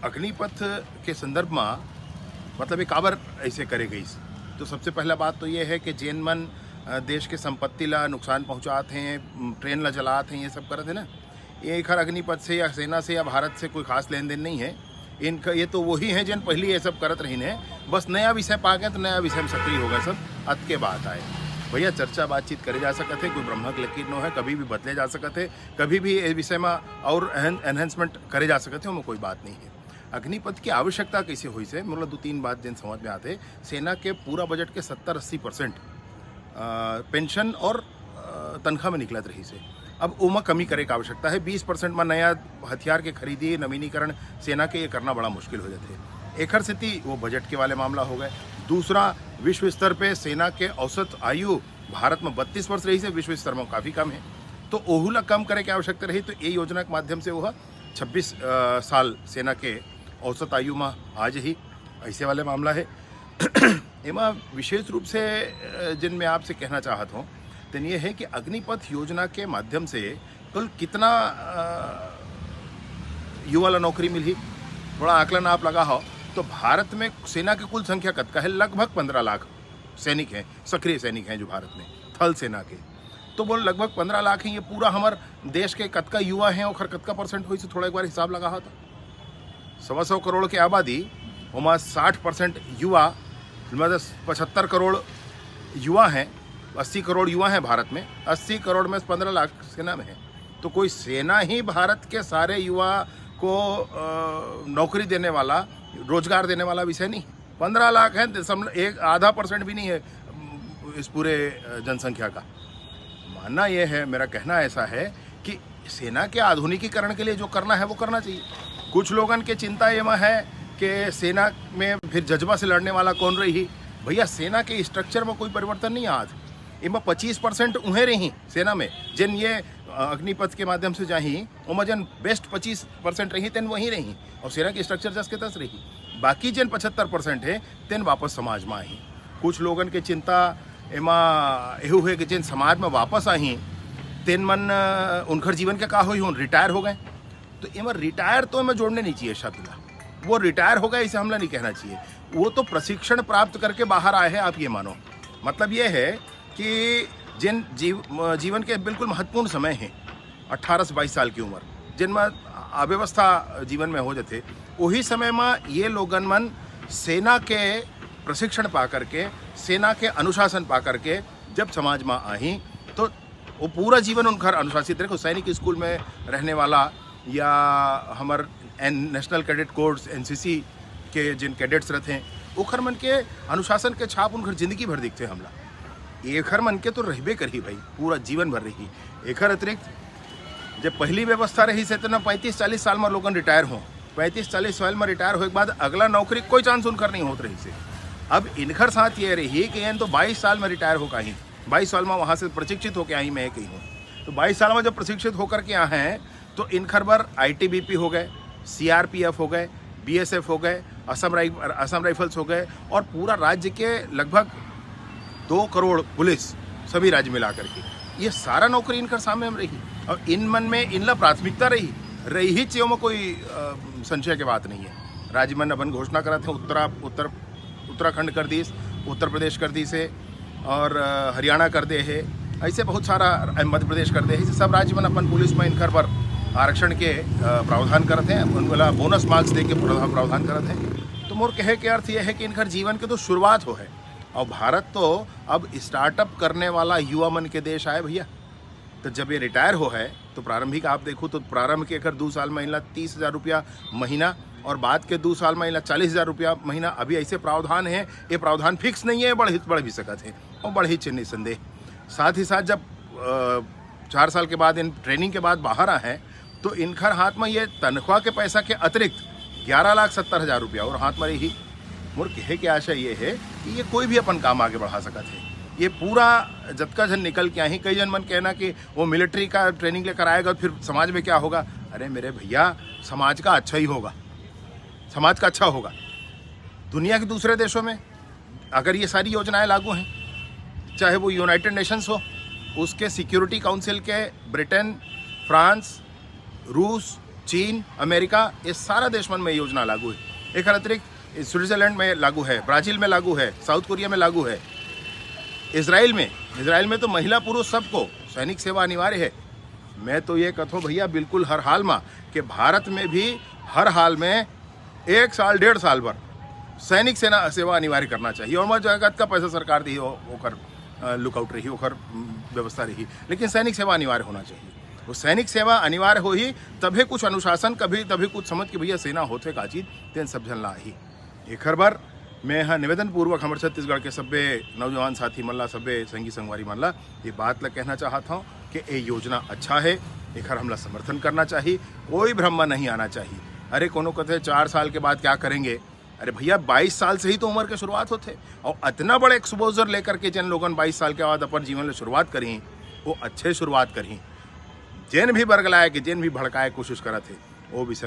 अग्निपथ के संदर्भ में मतलब एक आवर ऐसे करे गई। तो सबसे पहला बात तो ये है कि जैन मन देश के संपत्ति ला नुकसान पहुंचाते हैं, ट्रेन ला जलाते हैं, ये सब करते हैं ना। ये खर अग्निपथ से या सेना से या भारत से कोई खास लेन देन नहीं है इनका। ये तो वही है जिन पहले ये सब करत रही ने, बस नया विषय पा गए तो नया विषय में सक्रिय हो गए सब। अत के बात आए भैया चर्चा बातचीत करे जा सकते है, कोई ब्रह्मक लकीर न है, कभी भी बदले जा सकते है, कभी भी इस विषय में और एनहेंसमेंट करे जा सकते हो, कोई बात नहीं है। अग्निपथ की आवश्यकता कैसे हुई से मतलब 2-3 बात जिन समझ में आते। सेना के पूरा बजट के 70-80% पेंशन और तनख्वाह में निकलत रही से। अब उमा कमी करे की आवश्यकता है। 20% में नया हथियार के खरीदी नवीनीकरण सेना के ये करना बड़ा मुश्किल हो जाते। एक स्थिति वो बजट के वाले मामला हो गए। दूसरा, विश्व स्तर पे सेना के औसत आयु भारत में 32 वर्ष रही से, विश्व स्तर में काफ़ी कम है। तो ओहुला कम करे की आवश्यकता रही। तो ये योजना के माध्यम से वह 26 साल सेना के औसत आयु में आज ही ऐसे वाले मामला है। एमा विशेष रूप से जिन मैं आपसे कहना चाहता हूँ तो ये है कि अग्निपथ योजना के माध्यम से कुल कितना युवा ला नौकरी मिली, थोड़ा आकलन आप लगा हो तो भारत में सेना की कुल संख्या कतका है, लगभग 15 लाख सैनिक हैं, सक्रिय सैनिक हैं जो भारत में थल सेना के। तो बोल लगभग 15 लाख हैं। ये पूरा हमार देश के कतका युवा हैं और कतका परसेंट हुई से थोड़ा एक बार हिसाब लगा हो तो 125 करोड़ की आबादी वहाँ 60% युवा, मतलब 75 करोड़ युवा हैं, 80 करोड़ युवा हैं भारत में। 80 करोड़ में 15 लाख सेना में है। तो कोई सेना ही भारत के सारे युवा को नौकरी देने वाला, रोजगार देने वाला विषय नहीं। 15 लाख है, एक आधा % भी नहीं है इस पूरे जनसंख्या का। मानना यह है, मेरा कहना ऐसा है कि सेना के आधुनिकीकरण के लिए जो करना है वो करना चाहिए। कुछ लोगन के चिंता ये में है कि सेना में फिर जज्बा से लड़ने वाला कौन रही। भैया सेना के स्ट्रक्चर में कोई परिवर्तन नहीं आज। इनमें 25% उन्हें रही सेना में जिन ये अग्निपथ के माध्यम से जाही, उनमें जन बेस्ट 25% रही तेन वहीं रही और सेना की स्ट्रक्चर 10 के 10 रही। बाकी जिन 75% है तेन वापस समाज में आई। कुछ लोगन के चिंता एमा यू है कि जिन समाज में वापस आई तेन मन उनकर जीवन के का हुई, रिटायर हो गए। तो एमा रिटायर तो हमें जोड़ने नहीं चाहिए शब्द, वो रिटायर हो गए इसे हमला नहीं कहना चाहिए। वो तो प्रशिक्षण प्राप्त करके बाहर आए हैं, आप ये मानो। मतलब ये है कि जिन जीवन के बिल्कुल महत्वपूर्ण समय हैं 18 से 22 साल की उम्र, जिनमें अव्यवस्था जीवन में हो जाते, वही समय में ये लोगन मन सेना के प्रशिक्षण पा करके, सेना के अनुशासन पा करके जब समाज में आई तो वो पूरा जीवन उनका अनुशासित रहे। सैनिक स्कूल में रहने वाला या हमार नेशनल कैडेट कोर्स NCC के जिन कैडेट्स रहते हैं, ओखर मन के अनुशासन के छाप उनकर जिंदगी भर दिखते हमला। एखर मन के तो रहबे करी भाई, पूरा जीवन भर रही। एखर अतिरिक्त जब पहली व्यवस्था रही से तो 35-40 साल में लोगन रिटायर हो, 35-40 साल में रिटायर होने के बाद अगला नौकरी कोई चांस उनकर नहीं होत रही से। अब इनकर साथ ये रही कि इन तो 22 साल में रिटायर हो कहीं, 22 साल में वहाँ से प्रशिक्षित होकर आई मैं कहीं हूँ। तो 22 साल में जब प्रशिक्षित होकर के आए हैं तो इनखर बार ITBP हो गए, CRPF हो गए, BSF हो गए, असम राइफल्स हो गए और पूरा राज्य के लगभग 2 करोड़ पुलिस सभी राज्य मिला करके ये सारा नौकरी इनकर सामने में रही। और इन मन में इनला प्राथमिकता रही ही चाहिए में कोई संशय की बात नहीं है। राज्य मन अपन घोषणा करा थे उत्तराखंड कर दी, उत्तर प्रदेश कर दी से और हरियाणा कर दे है, ऐसे बहुत सारा मध्य प्रदेश कर दे है। सब राज्य मन अपन पुलिस में इनकर पर आरक्षण के प्रावधान करते हैं, उन वाला बोनस मार्क्स दे के प्रावधान करते हैं। तो मोर कहे के अर्थ यह है कि इनकर जीवन के तो शुरुआत हो है और भारत तो अब स्टार्टअप करने वाला युवा मन के देश आए भैया। तो जब ये रिटायर हो है तो प्रारंभिक आप देखो तो प्रारंभ के अगर 2 साल में 30,000 रुपया महीना और बाद के 2 साल में 40,000 रुपया महीना। अभी ऐसे प्रावधान है, ये प्रावधान फिक्स नहीं है, बढ़ भी सकत है और बढ़ ही चिन्ह संदेह। साथ ही साथ जब 4 साल के बाद इन ट्रेनिंग के बाद बाहर आए हैं तो इनकर हाथ में ये तनख्वाह के पैसा के अतिरिक्त 11,70,000 रुपया और हाथ में रही। मोर कहे के आशा ये है कि ये कोई भी अपन काम आगे बढ़ा सकता है। ये पूरा जतका जन निकल के आई, कई जन मन कहना कि वो मिलिट्री का ट्रेनिंग लेकर आएगा फिर समाज में क्या होगा। अरे मेरे भैया, समाज का अच्छा ही होगा, समाज का अच्छा होगा। दुनिया के दूसरे देशों में अगर ये सारी योजनाएं लागू हैं, चाहे वो यूनाइटेड नेशंस हो, उसके सिक्योरिटी काउंसिल के ब्रिटेन, फ्रांस, रूस, चीन, अमेरिका, ये सारा देश मन में योजना लागू है। एक अतिरिक्त स्विट्जरलैंड में लागू है, ब्राजील में लागू है, साउथ कोरिया में लागू है, इसराइल में तो महिला पुरुष सबको सैनिक सेवा अनिवार्य है। मैं तो ये कहता हूँ भैया बिल्कुल हर हाल में कि भारत में भी हर हाल में 1 साल 1.5 साल पर सैनिक सेवा अनिवार्य करना चाहिए। और मैं जगत का पैसा सरकार दी होकर लुकआउट रही होकर व्यवस्था रही, लेकिन सैनिक सेवा अनिवार्य होना चाहिए। वो सैनिक सेवा अनिवार्य हो ही तभी कुछ अनुशासन कभी तभी कुछ समझ के भैया सेना होते का चीज तेन सब झलना ही। एक बार मैं यहाँ निवेदन पूर्वक हमारे छत्तीसगढ़ के सभ्य नौजवान साथी मन ला, सभ्य संगी संगवारी मन ला ये बात ला कहना चाहता हूँ कि ये योजना अच्छा है, एक हमला समर्थन करना चाहिए, कोई भ्रम नहीं आना चाहिए। अरे कोनो कहते 4 साल के बाद क्या करेंगे, अरे भैया 22 साल से ही तो उम्र के शुरुआत होते, और इतना बड़े एक्सपोजर लेकर के जिन लोगों 22 साल के बाद अपन जीवन में शुरुआत करी वो अच्छे शुरुआत करी। जिन भी बरगलाए कि जिन भी भड़काए कोशिश करा थे वो विषय में